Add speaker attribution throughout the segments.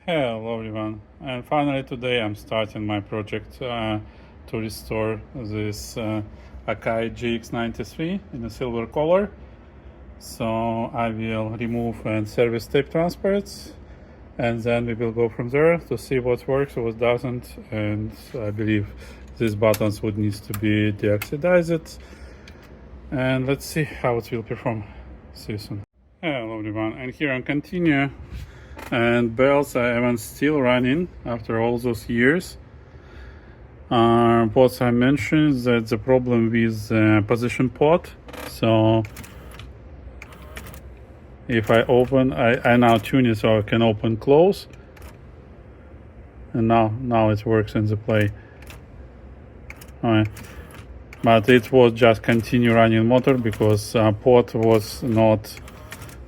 Speaker 1: Hello everyone, and finally today I'm starting my project to restore this Akai GX-93 in a silver color. So I will remove and service tape transports, and then we will go from there to see what works, what doesn't, and I believe these buttons would need to be deoxidized, and let's see how it will perform. See you soon. Hello everyone, and here I'm continue. And belts are even still running after all those years. What I mentioned is that the problem with position port. So if I open, I now tune it so I can open close, and now it works in the play. But it was just continue running motor because port was not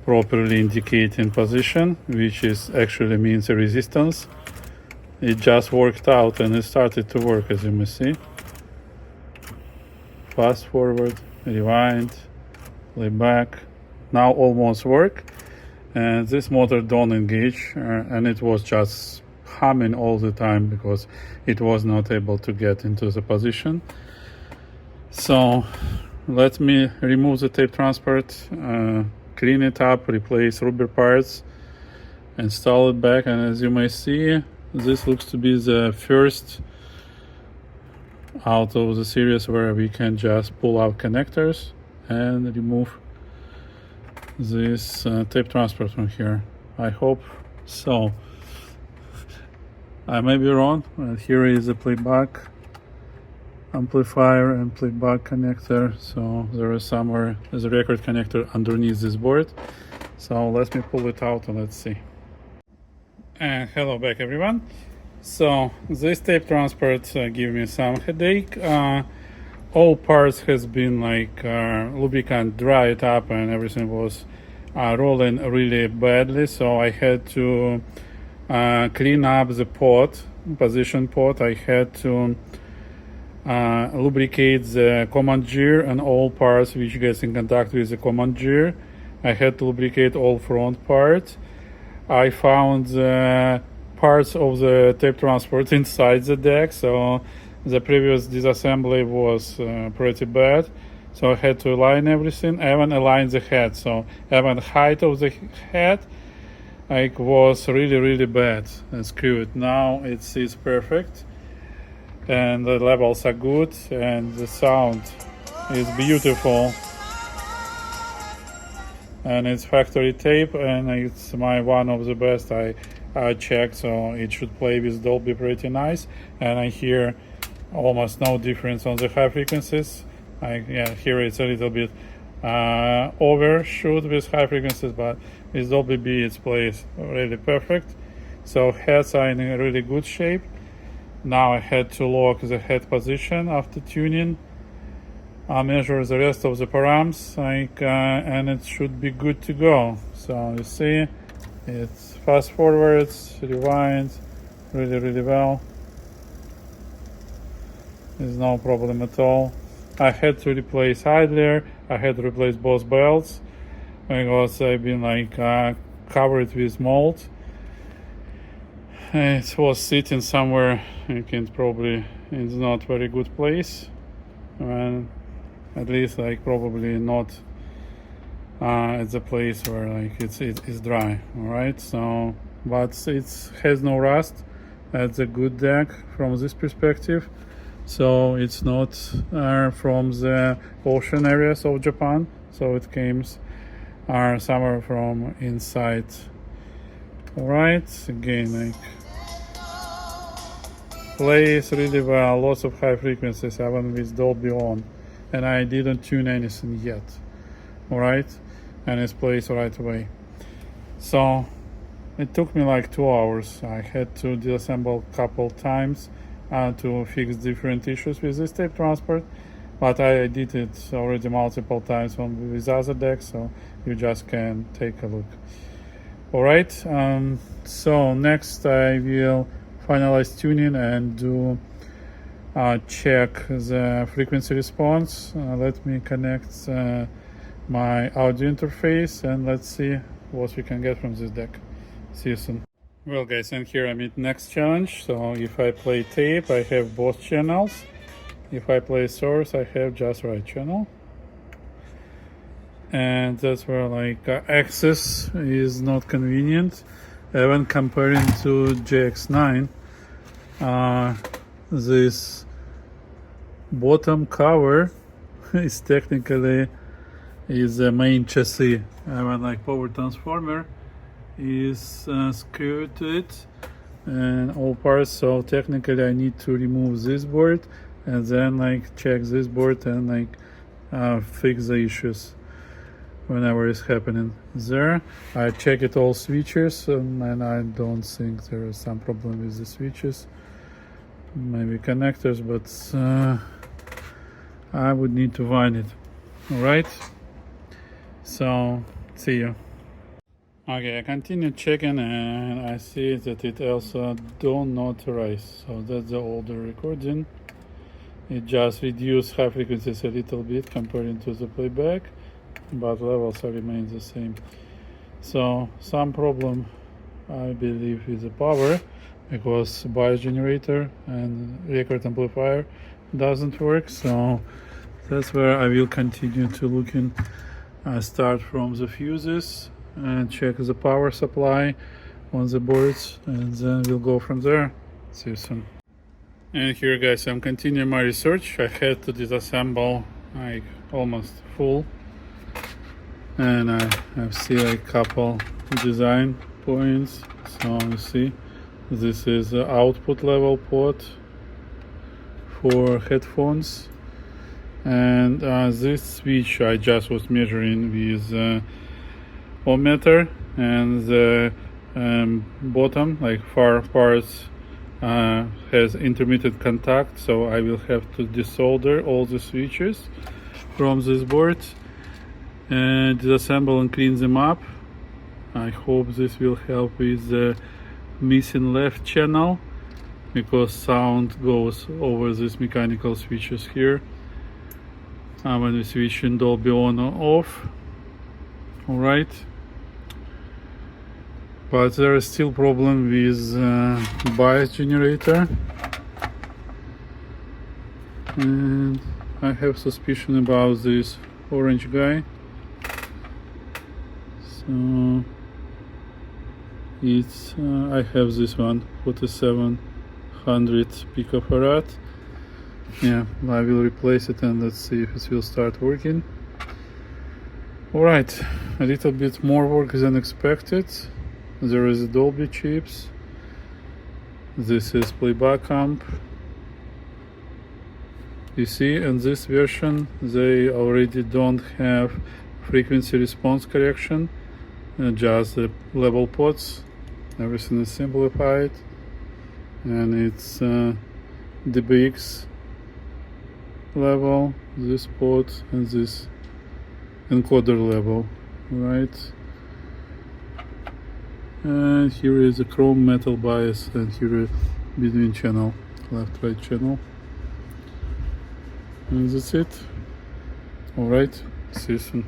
Speaker 1: properly indicating position, which is actually means a resistance. It just worked out and it started to work, as you may see. Fast forward, rewind, play back. Now almost work, and this motor don't engage, and it was just humming all the time because it was not able to get into the position. So let me remove the tape transport, clean it up, replace rubber parts, install it back, and as you may see, this looks to be the first out of the series where we can just pull out connectors and remove this tape transport from here. I hope so. I may be wrong. Here is the playback amplifier and playback connector, so there is somewhere there's a record connector underneath this board. So let me pull it out and let's see. And hello back everyone. So this tape transport give me some headache. All parts has been like lubricant dried up and everything was rolling really badly, so I had to clean up the port, position port. I had to lubricate the command gear and all parts which gets in contact with the command gear. I had to lubricate all front parts. I found the parts of the tape transport inside the deck, so the previous disassembly was pretty bad. So I had to align everything. I even aligned the head, so even height of the head like was really bad and screwed. Now it is perfect, and the levels are good, and the sound is beautiful, and it's factory tape, and it's one of the best I checked, so it should play with Dolby pretty nice, and I hear almost no difference on the high frequencies. Here it's a little bit overshoot with high frequencies, but with Dolby B it plays really perfect. So heads are in a really good shape. Now I had to lock the head position after tuning. I'll measure the rest of the params, and it should be good to go. So you see, it's fast forwards, rewinds really well. There's no problem at all. I had to replace idler. I had to replace both belts because I've been covered with mold. It was sitting somewhere, you can probably, it's not very good place, and at least probably not at the place where it's dry. All right, so but it has no rust. That's a good deck from this perspective. So it's not from the ocean areas of Japan, so it came somewhere from inside. All right, again plays really well, lots of high frequencies even with Dolby on, and I didn't tune anything yet. All right, and it plays right away. So it took me 2 hours. I had to disassemble a couple times to fix different issues with this tape transport, but I did it already multiple times with other decks, so you just can take a look. All right, so next I will finalize tuning and do check the frequency response. Let me connect my audio interface and let's see what we can get from this deck. See you soon. Well guys, and here I meet next challenge. So if I play tape, I have both channels. If I play source, I have just right channel. And that's where like access is not convenient. Even comparing to GX9, this bottom cover is technically the main chassis. Even like power transformer is screwed to it and all parts, so technically I need to remove this board and then like check this board and like fix the issues whenever it's happening there. I checked all switches and I don't think there is some problem with the switches, maybe connectors, but I would need to find it. All right, so see you. Okay, I continue checking and I see that it also don't authorize. So that's the older recording. It just reduced high frequencies a little bit comparing to the playback, but levels remain the same. So some problem I believe with the power, because bias generator and record amplifier doesn't work. So that's where I will continue to looking. I start from the fuses and check the power supply on the boards, and then we'll go from there. See you soon. And here guys, I'm continuing my research. I had to disassemble like almost full, and I see like couple design points. So you see this is the output level port for headphones, and this switch I just was measuring with ohmmeter, and the bottom, like far parts, has intermittent contact, so I will have to desolder all the switches from this board and disassemble and clean them up. I hope this will help with the missing left channel, because sound goes over these mechanical switches here when we switch in Dolby on or off. All right, but there is still problem with bias generator, and I have suspicion about this orange guy. So it's I have this one 4700 picofarad. Yeah, I will replace it and let's see if it will start working. All right, a little bit more work than expected. There is a Dolby chips. This is playback amp. You see, in this version they already don't have frequency response correction, just the level pots. Everything is simplified, and it's DBX level, this pot, and this encoder level, right? And here is a chrome metal bias, and here is between channel, left right channel, and that's it. All right, see you soon.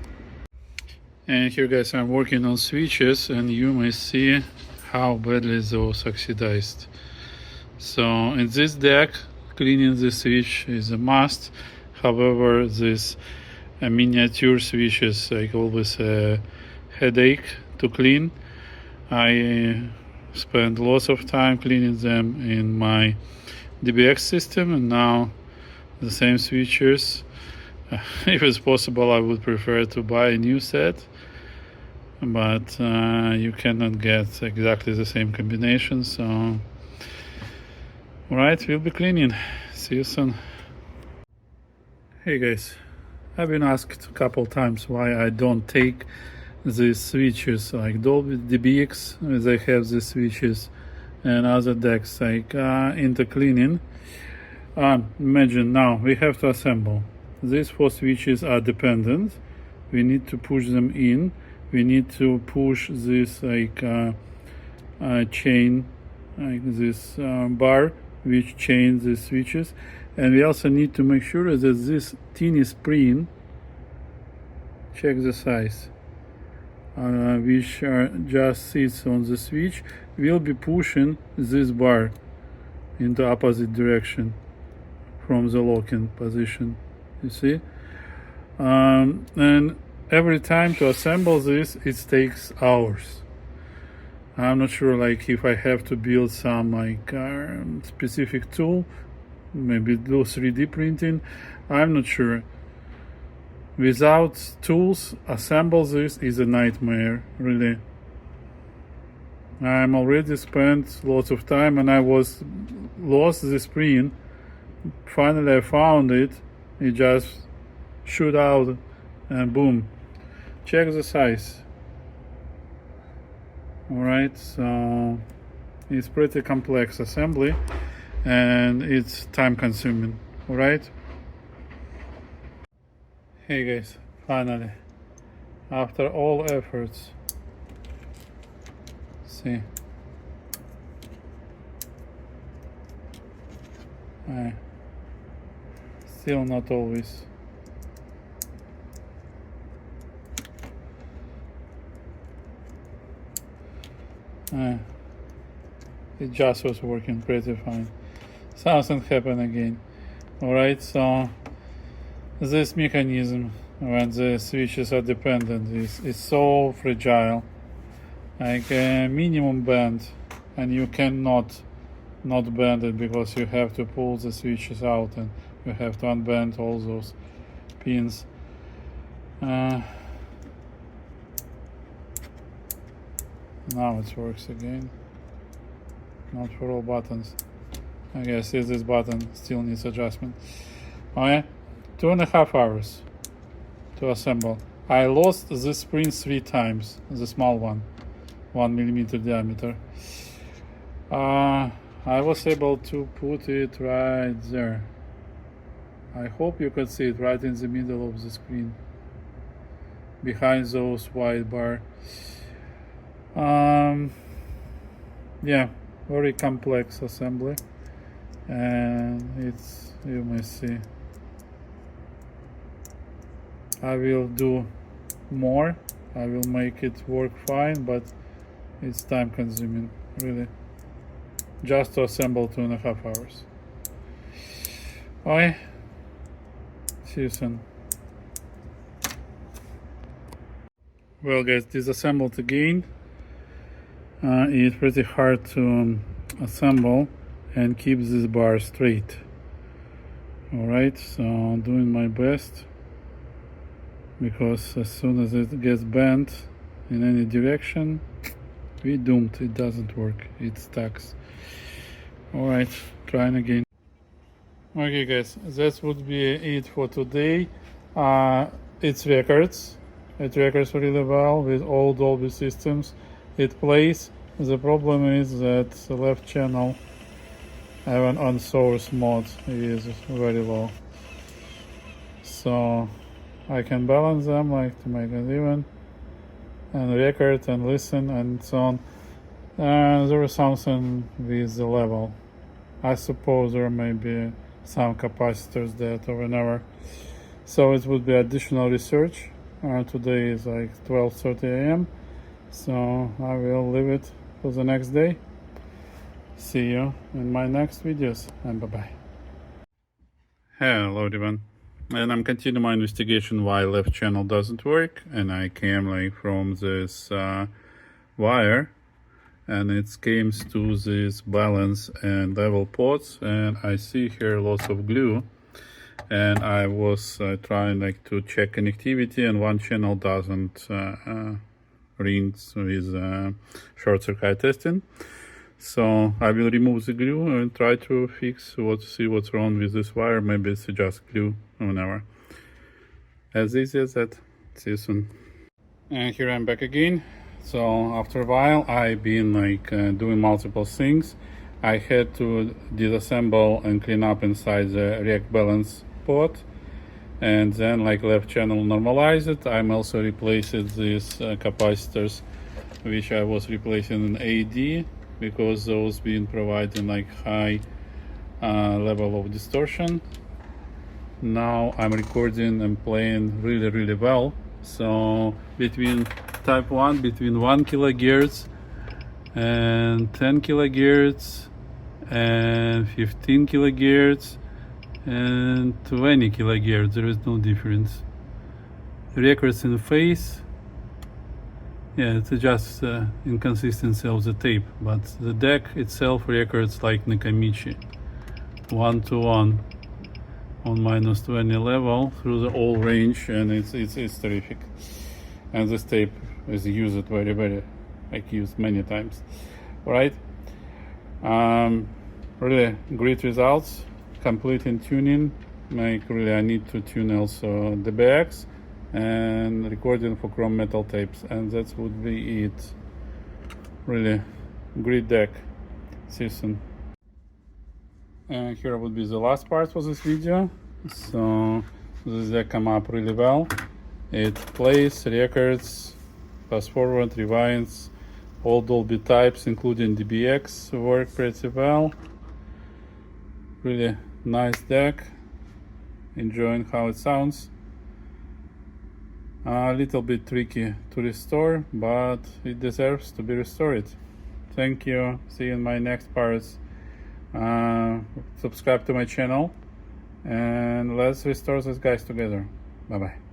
Speaker 1: And here guys, I'm working on switches, and you may see how badly those oxidized. So in this deck, cleaning the switch is a must. However, this miniature switches like always a headache to clean. I spent lots of time cleaning them in my DBX system, and now the same switches. If it's possible, I would prefer to buy a new set, but you cannot get exactly the same combination. So alright, we'll be cleaning. See you soon. Hey guys, I've been asked a couple times why I don't take these switches like Dolby DBX. They have these switches and other decks like into cleaning. Imagine now we have to assemble. These four switches are dependent. We need to push them in. We need to push this like chain, like this bar which chains the switches, and we also need to make sure that this teeny spring, check the size, which just sits on the switch, will be pushing this bar into opposite direction from the locking position, you see. And every time to assemble this, it takes hours. I'm not sure, like, if I have to build some like specific tool, maybe do 3D printing. I'm not sure. Without tools, assemble this is a nightmare, really. I'm already spent lots of time, and I was lost the spring. Finally, I found it. It just shoot out, and boom. Check the size. Alright, so it's pretty complex assembly, and it's time consuming. Alright. Hey guys, finally, after all efforts, see, still not always. It just was working pretty fine. Something happened again. Alright, so this mechanism, when the switches are dependent, is so fragile. Like a minimum bend, and you cannot not bend it, because you have to pull the switches out and you have to unbend all those pins. Now it works again. Not for all buttons. I guess this button still needs adjustment. Oh yeah, 2.5 hours to assemble. I lost the spring 3 times, the small one, 1 millimeter diameter. I was able to put it right there. I hope you could see it right in the middle of the screen, behind those white bar. Yeah, very complex assembly, and it's, you may see, I will do more. I will make it work fine, but it's time consuming, really, just to assemble 2.5 hours. Okay, see you soon. Well guys, disassembled again. It's pretty hard to assemble and keep this bar straight. Alright, so I'm doing my best, because as soon as it gets bent in any direction, we doomed. It doesn't work, it stacks. Alright, trying again. Okay guys, that would be it for today. It records really well with all Dolby systems. It plays. The problem is that the left channel, even on source mode, is very low. So I can balance them, like, to make it even, and record and listen and so on. There is something with the level. I suppose there may be some capacitors that or whenever. So it would be additional research. Today is like 12:30 a.m. So I will leave it for the next day. See you in my next videos, and bye-bye. Hello everyone, and I'm continuing my investigation why left channel doesn't work, and I came like from this wire, and it came to this balance and level ports, and I see here lots of glue, and I was trying like to check connectivity, and one channel doesn't rings with short circuit testing. So I will remove the glue and try to see what's wrong with this wire. Maybe it's just glue or whatever. As easy as that. See you soon. And here I'm back again. So after a while I've been like doing multiple things. I had to disassemble and clean up inside the react balance port, and then like left channel normalize it. I'm also replacing these capacitors, which I was replacing in AD, because those been providing like high level of distortion. Now I'm recording and playing really well. So between type 1, between 1 kilohertz and 10 kilohertz and 15 kilohertz and 20 kilohertz. There is no difference. Records in phase. Yeah, it's just inconsistency of the tape, but the deck itself records like Nakamichi, 1-to-1 on -20 level through the whole range, and it's terrific. And this tape is used very like used many times. All right, really great results. Complete in tuning. Like really, I need to tune also the BX and recording for chrome metal tapes, and that would be it. Really great deck. See you soon. And here would be the last part for this video. So this deck come up really well. It plays, records, fast forward, rewinds, all Dolby types including DBX work pretty well. Really nice deck. Enjoying how it sounds. A little bit tricky to restore, but it deserves to be restored. Thank you. See you in my next parts. Subscribe to my channel and let's restore these guys together. Bye bye.